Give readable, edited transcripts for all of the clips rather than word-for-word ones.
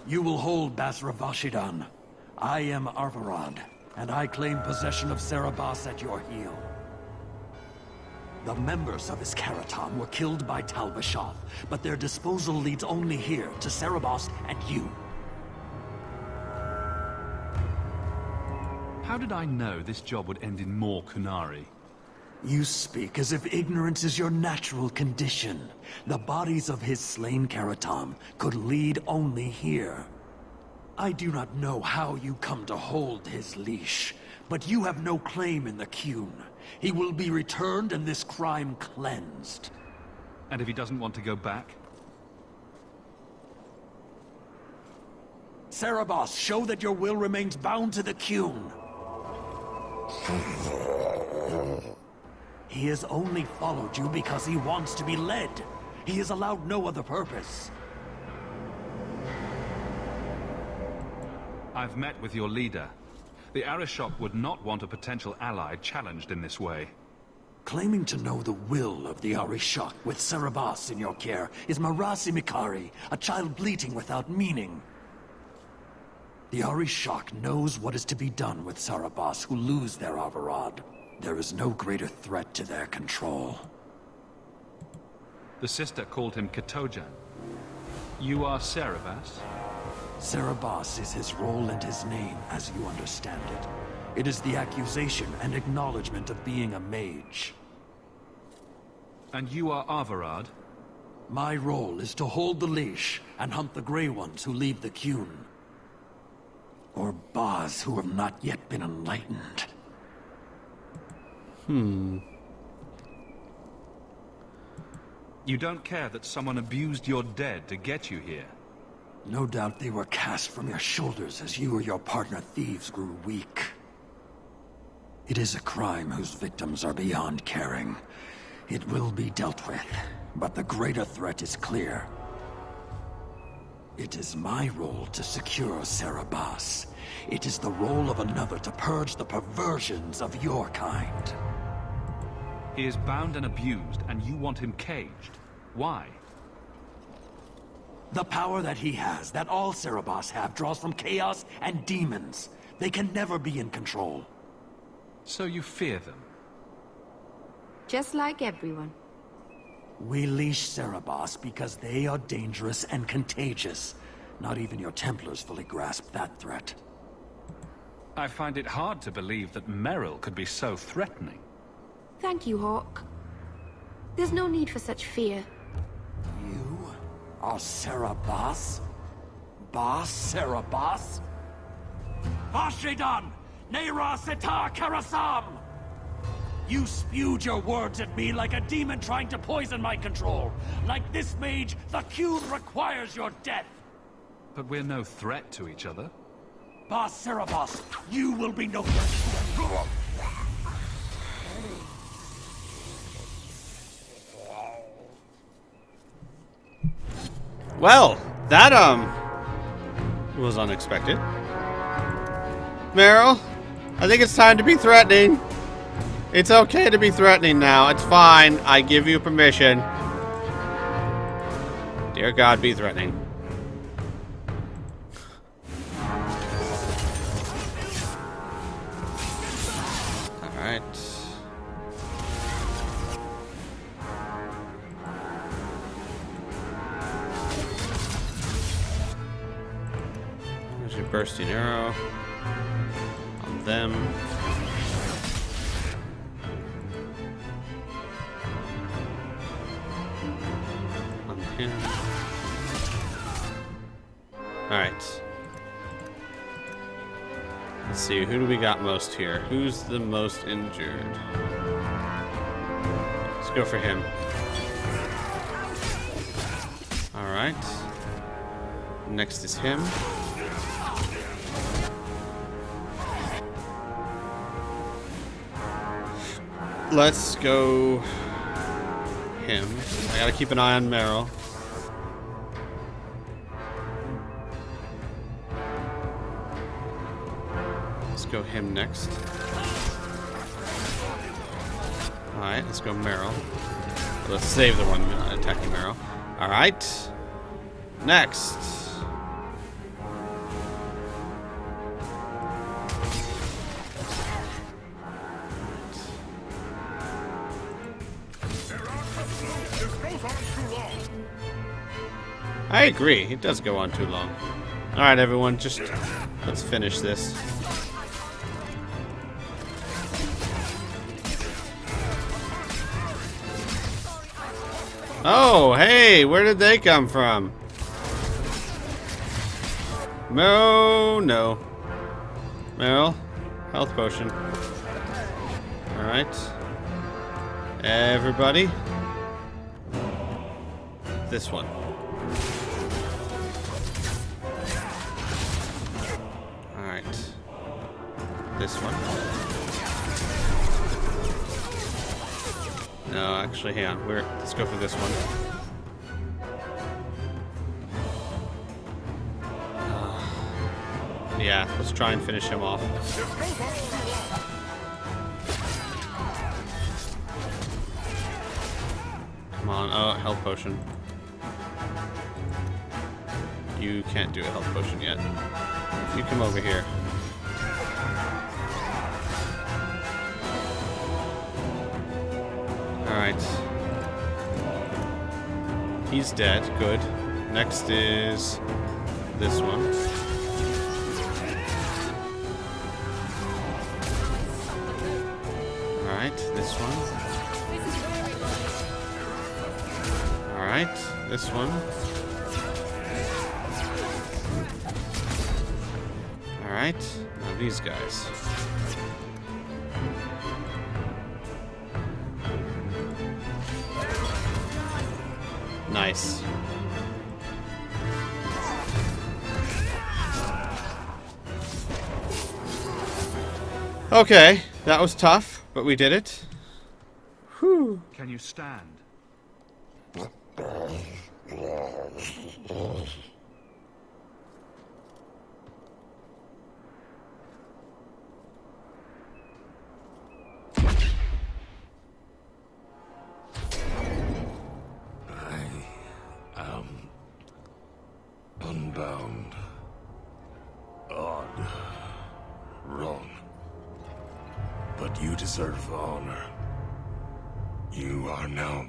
You will hold Basravashidan. I am Arvarad, and I claim possession of Serabas at your heel. The members of his Karatam were killed by Talbashov, but their disposal leads only here, to Serabas and you. How did I know this job would end in more Kunari? You speak as if ignorance is your natural condition. The bodies of his slain Karatam could lead only here. I do not know how you come to hold his leash, but you have no claim in the Qun. He will be returned and this crime cleansed. And if he doesn't want to go back? Serabas, show that your will remains bound to the Qun. He has only followed you because he wants to be led. He has allowed no other purpose. I've met with your leader. The Arishok would not want a potential ally challenged in this way. Claiming to know the will of the Arishok with Serabas in your care is Marasi Mikari, a child bleating without meaning. The Arishok knows what is to be done with Serabas who lose their Avarad. There is no greater threat to their control. The sister called him Katojan. You are Serabas? Serabas is his role and his name, as you understand it. It is the accusation and acknowledgement of being a mage. And you are Avarad? My role is to hold the leash and hunt the Grey Ones who leave the Qun. Or Baz who have not yet been enlightened. You don't care that someone abused your dead to get you here? No doubt they were cast from your shoulders as you or your partner thieves grew weak. It is a crime whose victims are beyond caring. It will be dealt with, but the greater threat is clear. It is my role to secure Serabas. It is the role of another to purge the perversions of your kind. He is bound and abused, and you want him caged. Why? The power that he has, that all Serabas have, draws from chaos and demons. They can never be in control. So you fear them? Just like everyone. We leash Serabas because they are dangerous and contagious. Not even your Templars fully grasp that threat. I find it hard to believe that Merrill could be so threatening. Thank you, Hawk. There's no need for such fear. You are Serabas? Bas Serabas? Vashidan! Neira Sitar Karasam! You spewed your words at me like a demon trying to poison my control. Like this mage, the Qun requires your death. But we're no threat to each other. Bas Serabas, you will be no threat. Well, that, was unexpected. Meryl, I think it's time to be threatening. It's okay to be threatening now. It's fine. I give you permission. Dear God, be threatening. Alright. There's your bursting arrow. On them. On him. Alright. Let's see, who do we got most here? Who's the most injured? Let's go for him. Alright. Next is him. Let's go him. I gotta keep an eye on Meryl. Let's go him next. Alright, let's go Meryl. Let's save the one attacking Meryl. Alright. Next. I agree. It does go on too long. Alright, everyone. Just let's finish this. Oh, hey, where did they come from? No. Meryl, health potion. Alright. Everybody. This one. Alright. This one. No, actually, hang on. Let's go for this one. Yeah, let's try and finish him off. Come on. Oh, health potion. You can't do a health potion yet. You come over here. Alright. He's dead. Good. Next is this one. Alright, this one. Alright, this one. Alright, now these guys. Nice. Okay, that was tough, but we did it. Whew. Can you stand? Unbound. Odd. Wrong. But you deserve honor. You are now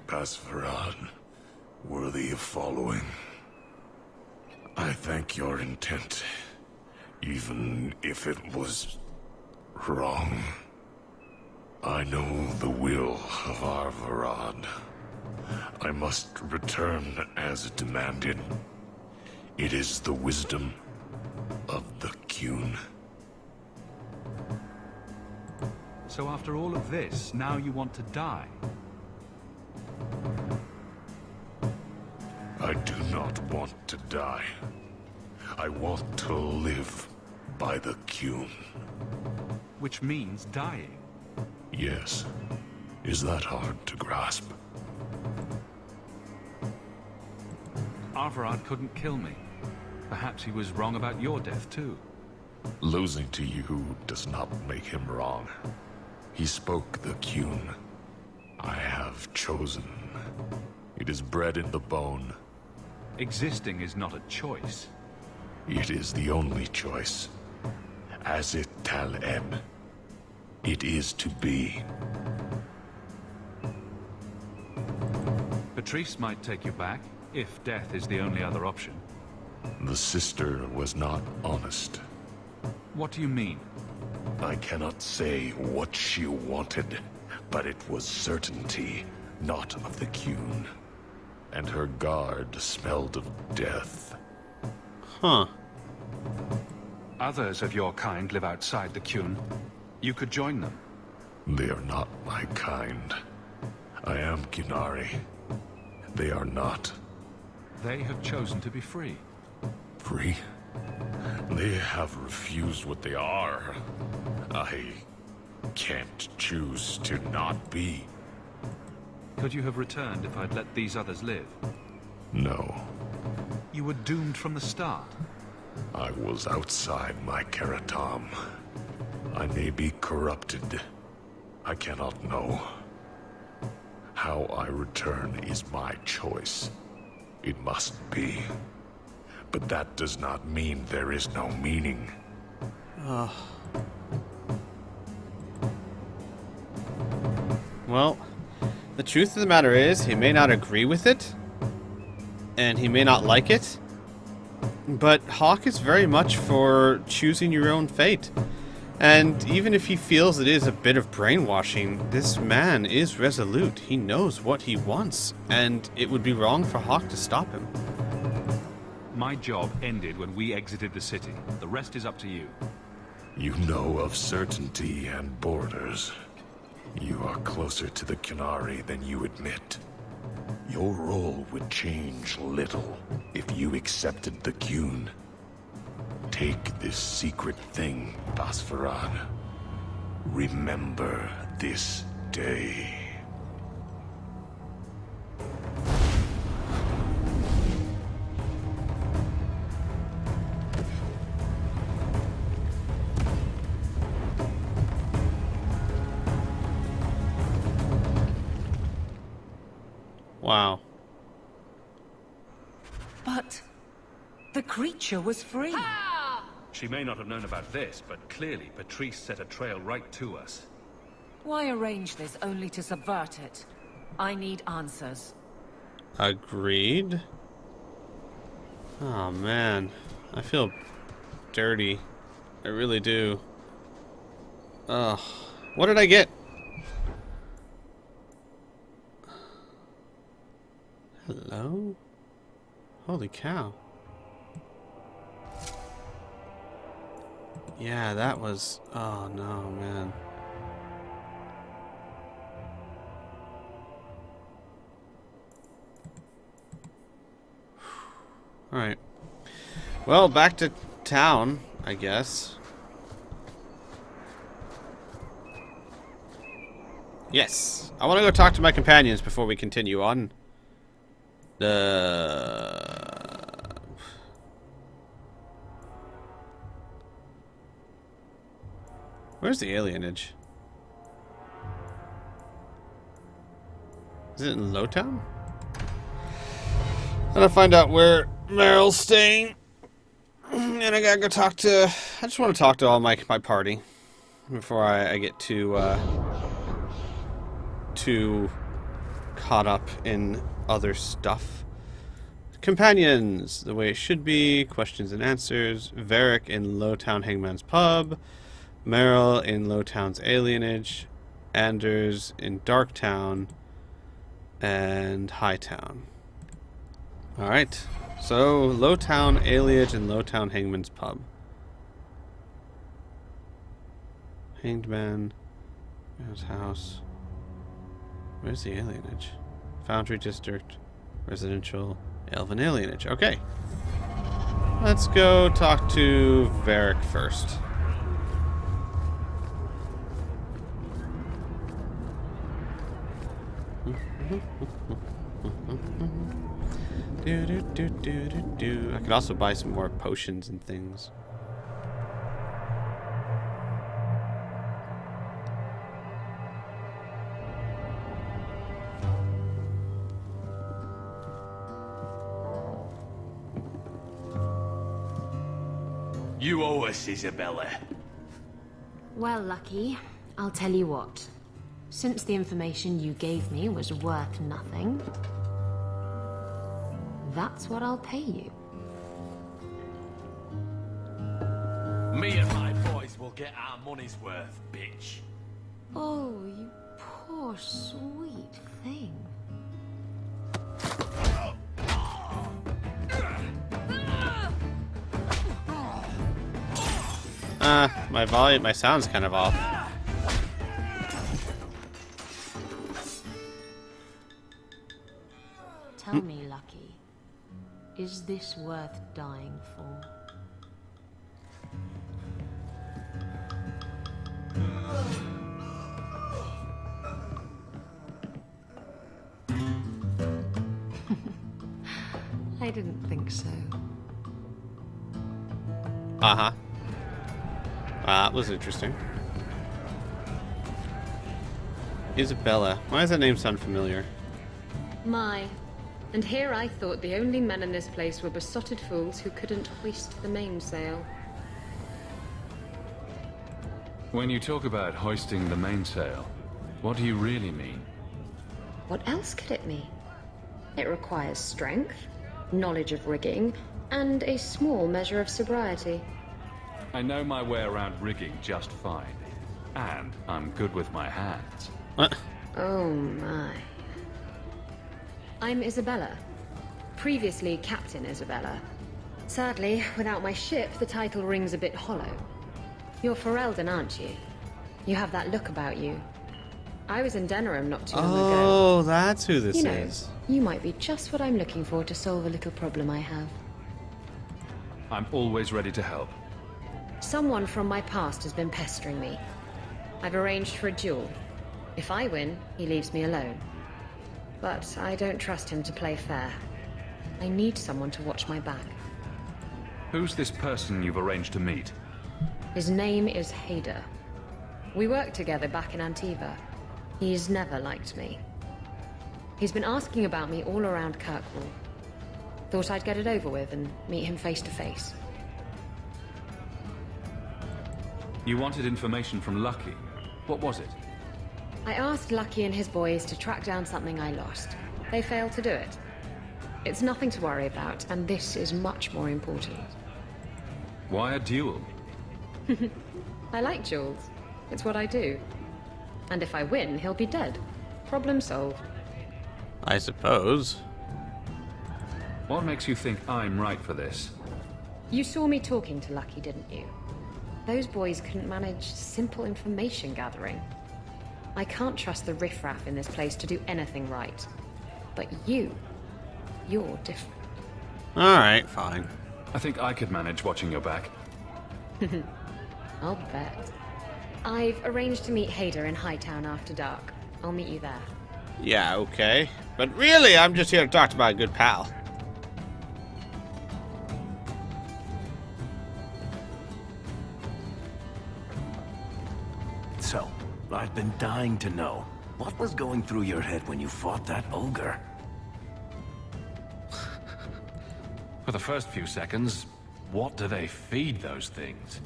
Pasvarad, worthy of following. I thank your intent, even if it was wrong. I know the will of our Varad. I must return as demanded. It is the wisdom of the Qun. So after all of this, now you want to die? I do not want to die. I want to live by the Qun. Which means dying. Yes. Is that hard to grasp? Arvarad couldn't kill me. Perhaps he was wrong about your death, too. Losing to you does not make him wrong. He spoke the Qun. I have chosen. It is bred in the bone. Existing is not a choice. It is the only choice. As it Tal-Eb. It is to be. Patrice might take you back, if death is the only other option. The sister was not honest. What do you mean? I cannot say what she wanted, but it was certainty, not of the Qun. And her guard smelled of death. Huh. Others of your kind live outside the Qun. You could join them. They are not my kind. I am Qunari. They are not. They have chosen to be free. Free? They have refused what they are. I can't choose to not be. Could you have returned if I'd let these others live? No. You were doomed from the start. I was outside my Keratam. I may be corrupted. I cannot know. How I return is my choice. It must be. But that does not mean there is no meaning. Well, the truth of the matter is, he may not agree with it. and he may not like it, but Hawk is very much for choosing your own fate. And even if he feels it is a bit of brainwashing, this man is resolute. He knows what he wants, and it would be wrong for Hawk to stop him. My job ended when we exited the city. The rest is up to you. You know of certainty and borders. You are closer to the Canary than you admit. Your role would change little if you accepted the Qun. Take this secret thing, Basfarad. Remember this day. Wow. But the creature was free. She may not have known about this, but clearly Patrice set a trail right to us. Why arrange this only to subvert it? I need answers. Agreed. Oh man, I feel dirty. I really do. Ugh. What did I get? Hello? Holy cow. Yeah, that was... Oh no, man. Alright. Well, back to town, I guess. Yes. I want to go talk to my companions before we continue on. Where's the alienage? Is it in Lowtown? I'm gonna find out where Meryl's staying. And I gotta go talk to... I just want to talk to all my party before I get too caught up in other stuff. Companions, the way it should be. Questions and answers. Varric in Lowtown Hangman's Pub. Meryl in Lowtown's Alienage. Anders in Darktown. And Hightown. Alright. So, Lowtown Alienage and Lowtown Hangman's Pub. Hanged Man. His house. Where's the alienage? Foundry District. Residential. Elven alienage. Okay. Let's go talk to Varric first. I could also buy some more potions and things. You owe us, Isabella. Well, Lucky, I'll tell you what. Since the information you gave me was worth nothing, that's what I'll pay you. Me and my boys will get our money's worth, bitch. Oh, you poor sweet thing. My volume, my sound's kind of off. Tell me, Lucky, is this worth dying for? I didn't think so. Uh-huh. That was interesting. Isabella. Why does that name sound familiar? My. And here I thought the only men in this place were besotted fools who couldn't hoist the mainsail. When you talk about hoisting the mainsail, what do you really mean? What else could it mean? It requires strength, knowledge of rigging, and a small measure of sobriety. I know my way around rigging just fine. And I'm good with my hands. What? Oh my. I'm Isabella. Previously Captain Isabella. Sadly, without my ship, the title rings a bit hollow. You're Ferelden, aren't you? You have that look about you. I was in Denerim not too long ago. Oh, that's who this You know, is. you might be just what I'm looking for to solve a little problem I have. I'm always ready to help. Someone from my past has been pestering me. I've arranged for a duel. If I win, he leaves me alone. But I don't trust him to play fair. I need someone to watch my back. Who's this person you've arranged to meet? His name is Hader. We worked together back in Antiva. He's never liked me. He's been asking about me all around Kirkwall. Thought I'd get it over with and meet him face to face. You wanted information from Lucky. What was it? I asked Lucky and his boys to track down something I lost. They failed to do it. It's nothing to worry about, and this is much more important. Why a duel? I like duels. It's what I do. And if I win, he'll be dead. Problem solved. I suppose. What makes you think I'm right for this? You saw me talking to Lucky, didn't you? Those boys couldn't manage simple information gathering. I can't trust the riffraff in this place to do anything right. But you're different. Alright, fine. I think I could manage watching your back. I'll bet. I've arranged to meet Hader in Hightown after dark. I'll meet you there. Yeah, okay. But really, I'm just here to talk to my good pal. So, I've been dying to know. What was going through your head when you fought that ogre? For the first few seconds, what do they feed those things?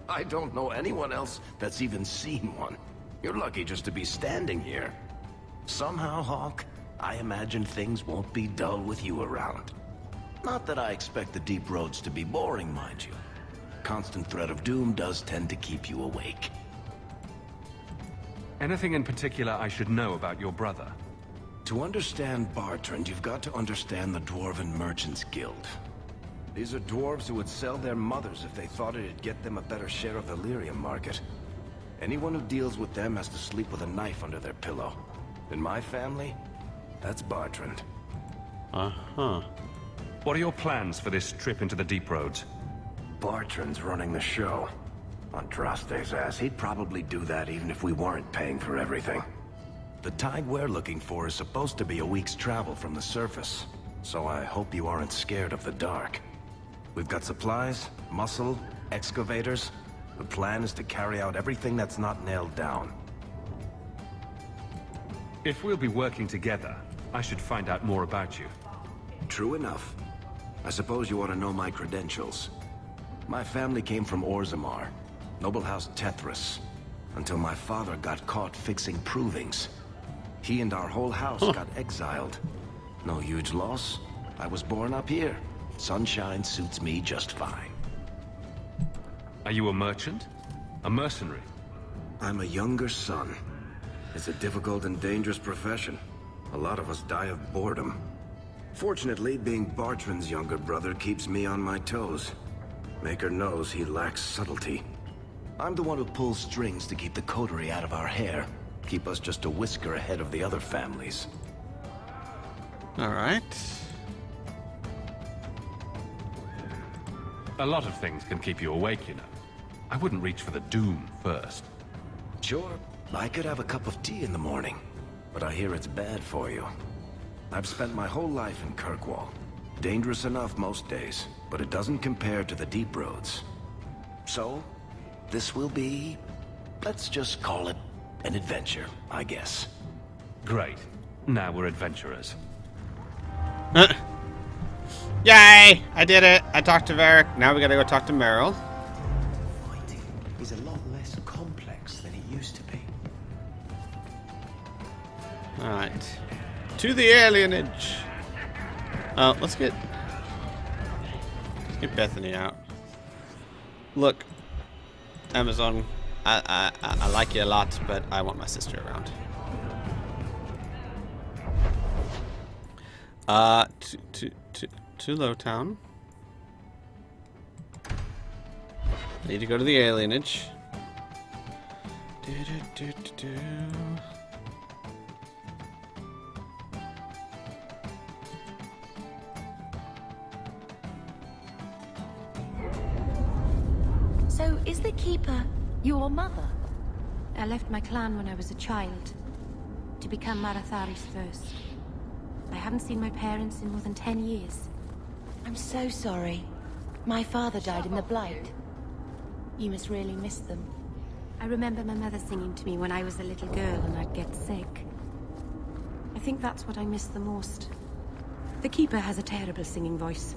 I don't know anyone else that's even seen one. You're lucky just to be standing here. Somehow, Hawk, I imagine things won't be dull with you around. Not that I expect the deep roads to be boring, mind you. Constant threat of doom does tend to keep you awake. Anything in particular I should know about your brother? To understand Bartrand, you've got to understand the Dwarven Merchants Guild. These are dwarves who would sell their mothers if they thought it'd get them a better share of the lyrium market. Anyone who deals with them has to sleep with a knife under their pillow. In my family, that's Bartrand. Uh-huh. What are your plans for this trip into the deep roads? Bartrand's running the show. Andraste's ass, he'd probably do that even if we weren't paying for everything. The tide we're looking for is supposed to be a week's travel from the surface, so I hope you aren't scared of the dark. We've got supplies, muscle, excavators. The plan is to carry out everything that's not nailed down. If we'll be working together, I should find out more about you. True enough. I suppose you want to know my credentials. My family came from Orzammar, noble house Tethras, until my father got caught fixing provings. He and our whole house got exiled. No huge loss. I was born up here. Sunshine suits me just fine. Are you a merchant? A mercenary? I'm a younger son. It's a difficult and dangerous profession. A lot of us die of boredom. Fortunately, being Bartrand's younger brother keeps me on my toes. Maker knows he lacks subtlety. I'm the one who pulls strings to keep the coterie out of our hair. Keep us just a whisker ahead of the other families. Alright. A lot of things can keep you awake, you know. I wouldn't reach for the doom first. Sure, I could have a cup of tea in the morning, but I hear it's bad for you. I've spent my whole life in Kirkwall. Dangerous enough most days, but it doesn't compare to the deep roads. So, this will be, let's just call it an adventure, I guess. Great. Now we're adventurers. Yay! I did it! I talked to Varric. Now we gotta go talk to Meryl. Fighting is a lot less complex than it used to be. Alright. To the alienage. Let's get Bethany out. Look, Amazon, I like you a lot, but I want my sister around. To Lowtown. Need to go to the alienage. So, is the Keeper your mother? I left my clan when I was a child, to become Marathari's first. I haven't seen my parents in more than 10 years. I'm so sorry. My father died in the Blight. You must really miss them. I remember my mother singing to me when I was a little girl and I'd get sick. I think that's what I miss the most. The Keeper has a terrible singing voice.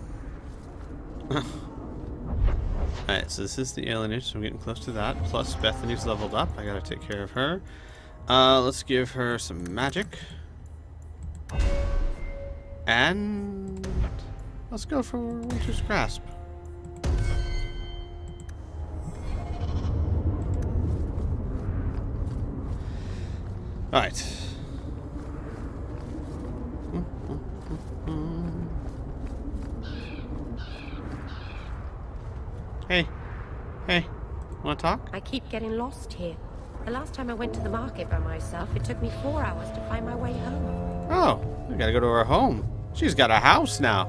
Alright, so this is the alienage, so I'm getting close to that. Plus, Bethany's leveled up. I gotta take care of her. Let's give her some magic. And let's go for Winter's Grasp. Alright. Hey, wanna talk? I keep getting lost here. The last time I went to the market by myself, it took me 4 hours to find my way home. Oh, we gotta go to her home. She's got a house now.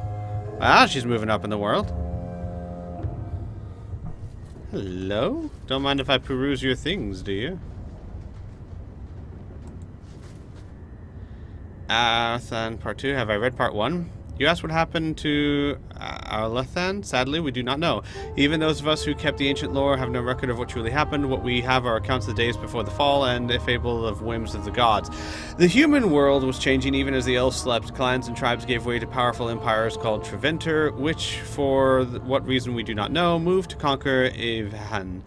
Wow, she's moving up in the world. Hello? Don't mind if I peruse your things, do you? Arathan Part 2. Have I read Part 1? You asked what happened to Arathan? Sadly, we do not know. Even those of us who kept the ancient lore have no record of what truly happened. What we have are accounts of the days before the fall and a fable of whims of the gods. The human world was changing even as the elves slept. Clans and tribes gave way to powerful empires called Treventer, which, for what reason we do not know, moved to conquer Ivhan.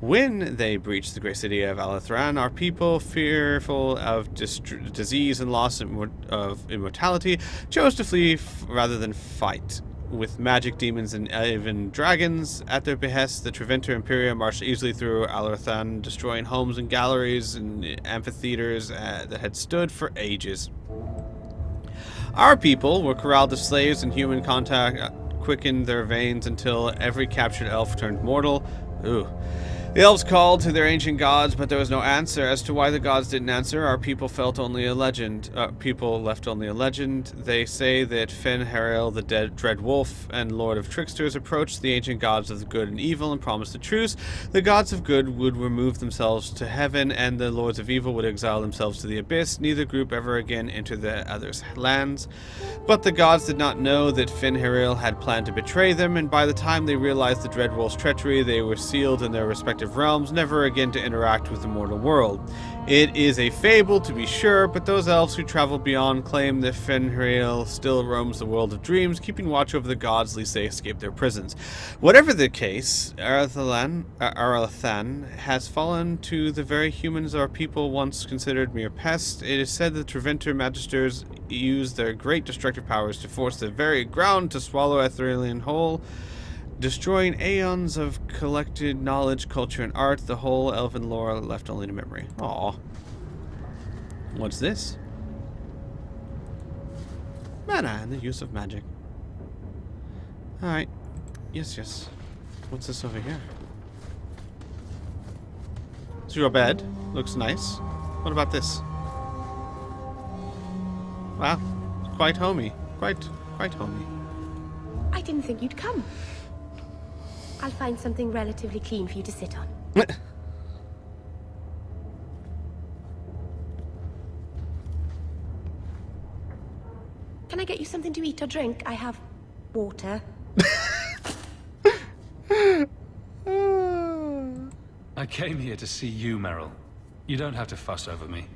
When they breached the great city of Alathran, our people, fearful of disease and loss of immortality, chose to flee rather than fight. With magic, demons, and even dragons at their behest, the Treventer Imperia marched easily through Alathran, destroying homes and galleries and amphitheaters that had stood for ages. Our people were corralled as slaves, and human contact quickened their veins until every captured elf turned mortal. Ooh. The elves called to their ancient gods, but there was no answer. As to why the gods didn't answer, our people felt only a legend. People left only a legend. They say that Fen'Harel, the dread wolf and lord of tricksters, approached the ancient gods of the good and evil and promised a truce. The gods of good would remove themselves to heaven, and the lords of evil would exile themselves to the abyss. Neither group ever again entered the other's lands. But the gods did not know that Fen'Harel had planned to betray them, and by the time they realized the dread wolf's treachery, they were sealed in their respective realms, never again to interact with the mortal world. It is a fable, to be sure, but those elves who travel beyond claim that Fen'Harel still roams the world of dreams, keeping watch over the gods lest they escape their prisons. Whatever the case, Arathan has fallen to the very humans our people once considered mere pests. It is said that Treventer magisters use their great destructive powers to force the very ground to swallow Etherealian whole, destroying aeons of collected knowledge, culture, and art, the whole elven lore left only to memory. Aww. What's this? Mana and the use of magic. Alright. Yes. What's this over here? It's your bed. Looks nice. What about this? Wow. Quite homey. Quite homey. I didn't think you'd come. I'll find something relatively clean for you to sit on. Can I get you something to eat or drink? I have water. I came here to see you, Meryl. You don't have to fuss over me.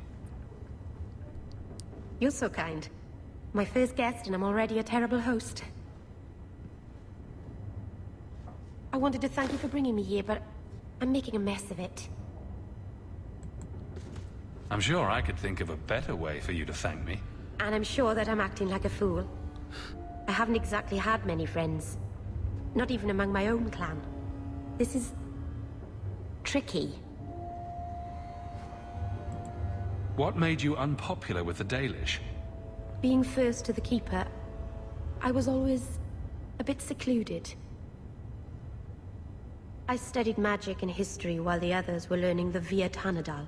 You're so kind. My first guest, and I'm already a terrible host. I wanted to thank you for bringing me here, but I'm making a mess of it. I'm sure I could think of a better way for you to thank me. And I'm sure that I'm acting like a fool. I haven't exactly had many friends. Not even among my own clan. This is... tricky. What made you unpopular with the Dalish? Being first to the Keeper, I was always a bit secluded. I studied magic and history while the others were learning the Via Tanadal.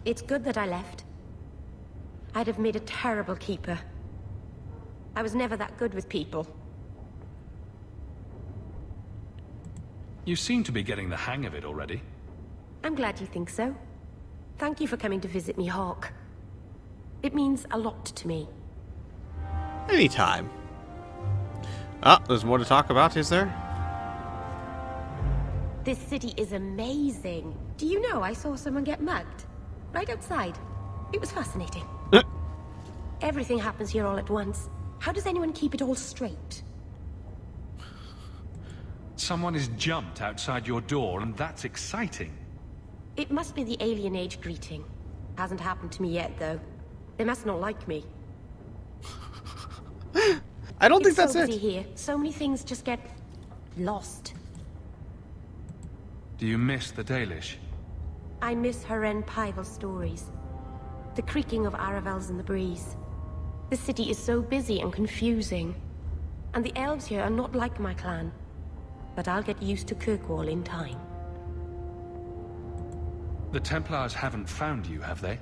It's good that I left. I'd have made a terrible Keeper. I was never that good with people. You seem to be getting the hang of it already. I'm glad you think so. Thank you for coming to visit me, Hawk. It means a lot to me. Anytime. Oh, there's more to talk about, is there? This city is amazing. Do you know I saw someone get mugged? Right outside. It was fascinating. Everything happens here all at once. How does anyone keep it all straight? Someone has jumped outside your door, and that's exciting. It must be the alien age greeting. Hasn't happened to me yet, though. They must not like me. I don't think It's that's so it. busy here. So many things just get... lost. Do you miss the Dalish? I miss Haren Pival stories. The creaking of Aravels in the breeze. The city is so busy and confusing. And the elves here are not like my clan. But I'll get used to Kirkwall in time. The Templars haven't found you, have they?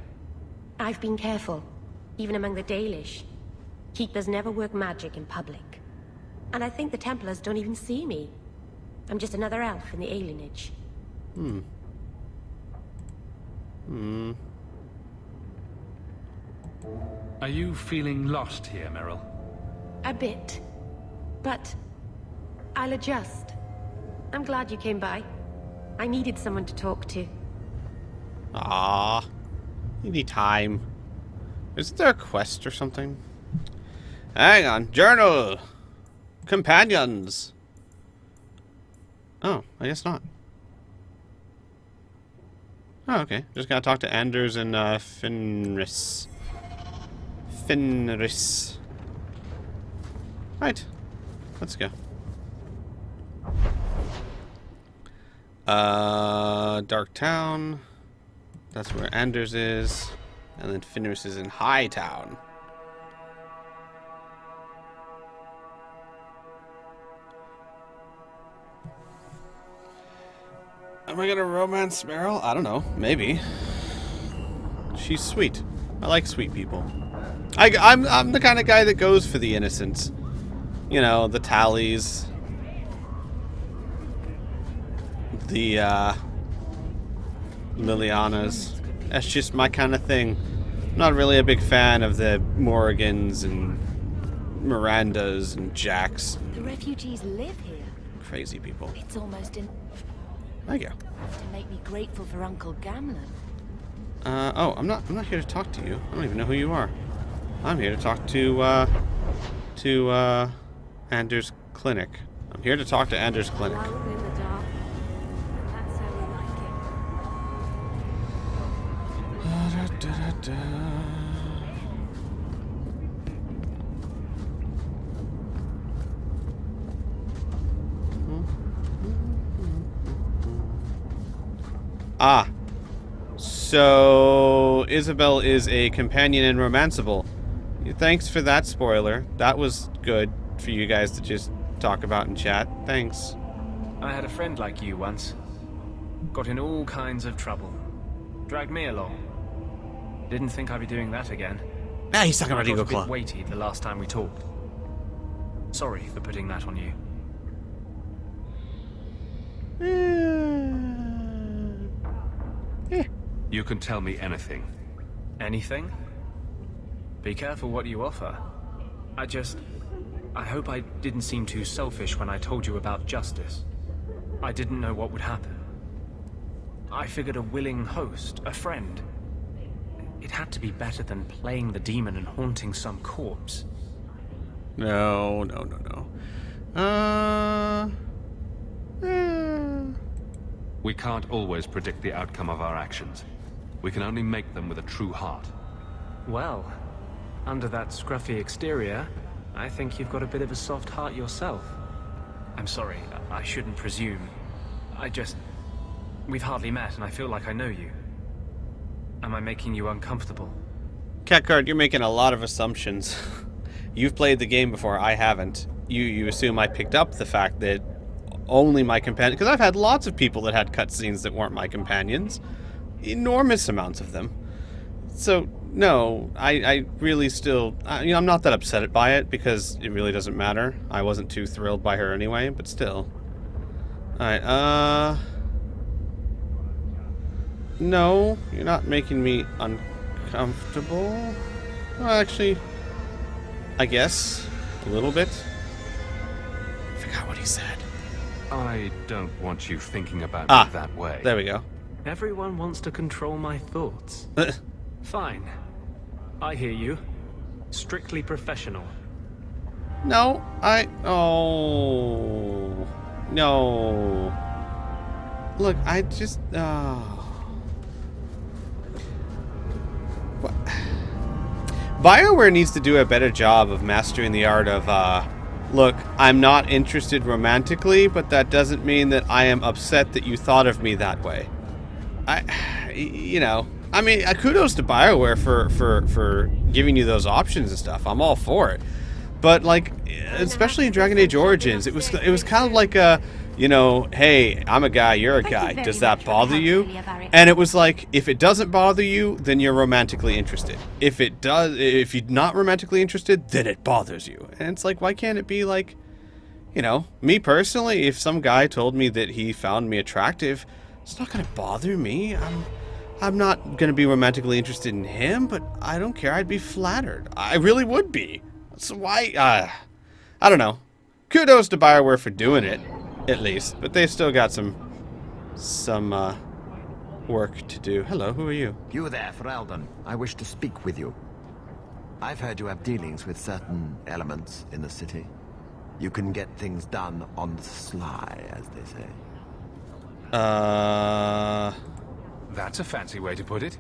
I've been careful, even among the Dalish. Keepers never work magic in public. And I think the Templars don't even see me. I'm just another elf in the alienage. Are you feeling lost here, Meryl? A bit. But I'll adjust. I'm glad you came by. I needed someone to talk to. Ah, anytime. Isn't there a quest or something? Hang on. Journal. Companions. Oh, I guess not. Oh, okay. Just gotta talk to Anders and Fenris. Fenris. Right. Let's go. Dark Town. That's where Anders is. And then Fenris is in High Town. Am I gonna romance Meryl? I don't know. Maybe. She's sweet. I like sweet people. I'm the kind of guy that goes for the innocents. You know, the tallies. The, Lilianas. That's just my kind of thing. I'm not really a big fan of the Morgans and Mirandas and Jacks. The refugees live here. Crazy people. It's almost in... Thank you. to make me grateful for Uncle Gamlen. Oh, I'm not here to talk to you. I don't even know who you are. I'm here to talk to Anders' clinic. I'm here to talk to Anders' clinic. Alone in the dark. That's how we like Ah. So, Isabel is a companion and romanceable. Thanks for that spoiler. That was good for you guys to just talk about in chat. Thanks. I had a friend like you once. Got in all kinds of trouble. Dragged me along. Didn't think I'd be doing that again. Ah, he's talking about I got a Eagleclaw. bit weighty the last time we talked. Sorry for putting that on you. You can tell me anything. Anything? Be careful what you offer. I hope I didn't seem too selfish when I told you about justice. I didn't know what would happen. I figured a willing host, a friend. It had to be better than playing the demon and haunting some corpse. No. We can't always predict the outcome of our actions. We can only make them with a true heart. Well, under that scruffy exterior, I think you've got a bit of a soft heart yourself. I'm sorry, I shouldn't presume. We've hardly met, and I feel like I know you. Am I making you uncomfortable? Catcard, you're making a lot of assumptions. You've played the game before, I haven't. You assume I picked up the fact that only my companion... Because I've had lots of people that had cutscenes that weren't my companions. Enormous amounts of them. So, no, I really still... I'm not that upset by it, because it really doesn't matter. I wasn't too thrilled by her anyway, but still. Alright, no, you're not making me uncomfortable. Well, actually, I guess a little bit. I forgot what he said. I don't want you thinking about me that way. There we go. Everyone wants to control my thoughts. Fine. I hear you. Strictly professional. No, oh. No. Look, I just... BioWare needs to do a better job of mastering the art of, look, I'm not interested romantically, but that doesn't mean that I am upset that you thought of me that way. I mean, kudos to BioWare for giving you those options and stuff. I'm all for it. But, like, especially in Dragon Age Origins, it was kind of like a... hey, I'm a guy, you're a guy. Does that bother you? And it was like, if it doesn't bother you, then you're romantically interested. If you're not romantically interested, then it bothers you. And it's like, why can't it be like, me personally, if some guy told me that he found me attractive, it's not going to bother me. I'm not going to be romantically interested in him, but I don't care. I'd be flattered. I really would be. So why, I don't know. Kudos to BioWare for doing it. At least, but they've still got some work to do. Hello, who are you? You there, Ferelden. I wish to speak with you. I've heard you have dealings with certain elements in the city. You can get things done on the sly, as they say. That's a fancy way to put it.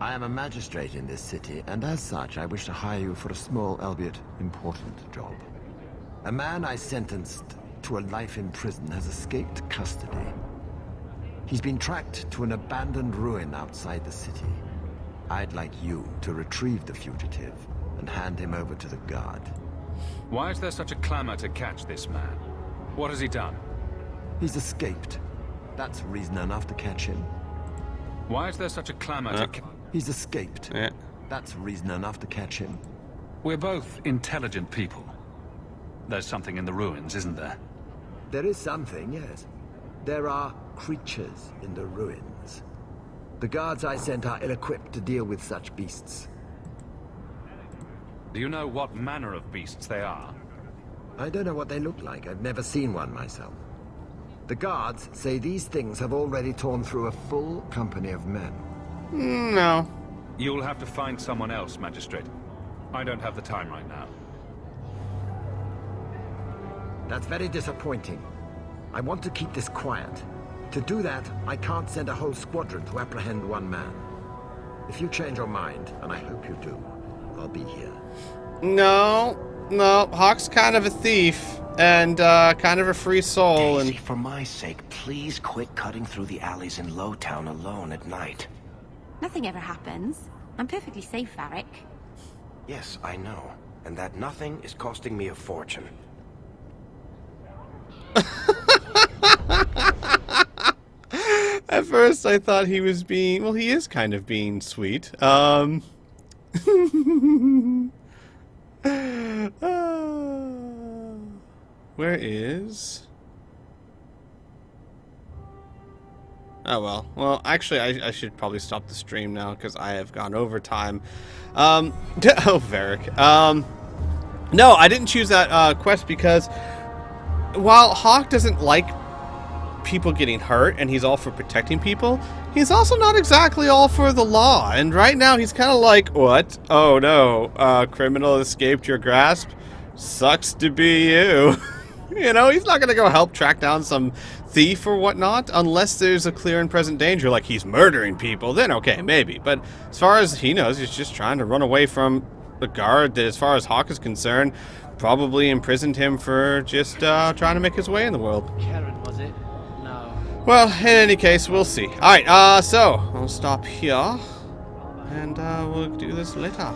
I am a magistrate in this city, and as such, I wish to hire you for a small, albeit important job. A man I sentenced to a life in prison has escaped custody. He's been tracked to an abandoned ruin outside the city. I'd like you to retrieve the fugitive and hand him over to the guard. Why is there such a clamor to catch this man? What has he done? He's escaped. That's reason enough to catch him. Why is there such a clamor to... He's escaped. That's reason enough to catch him. We're both intelligent people. There's something in the ruins, isn't there? There is something, yes. There are creatures in the ruins. The guards I sent are ill-equipped to deal with such beasts. Do you know what manner of beasts they are? I don't know what they look like. I've never seen one myself. The guards say these things have already torn through a full company of men. No. You'll have to find someone else, Magistrate. I don't have the time right now. That's very disappointing. I want to keep this quiet. To do that, I can't send a whole squadron to apprehend one man. If you change your mind, and I hope you do, I'll be here. No, Hawk's kind of a thief, and kind of a free soul. Daisy, for my sake, please quit cutting through the alleys in Lowtown alone at night. Nothing ever happens. I'm perfectly safe, Varric. Yes, I know. And that nothing is costing me a fortune. At first I thought he was being... Well, he is kind of being sweet. Where is... Oh, well. Well, actually, I should probably stop the stream now, because I have gone over time. Oh, Varric. No, I didn't choose that quest because while Hawk doesn't like people getting hurt, and he's all for protecting people, he's also not exactly all for the law. And right now, he's kind of like, what? Oh, no. Criminal escaped your grasp? Sucks to be you. You know, he's not going to go help track down some thief or whatnot unless there's a clear and present danger, like he's murdering people. Then, okay, maybe. But as far as he knows, he's just trying to run away from a guard that, as far as Hawk is concerned, probably imprisoned him for just trying to make his way in the world. Karen, was it? No. Well, in any case, we'll see. Alright, so I'll stop here, and we'll do this later.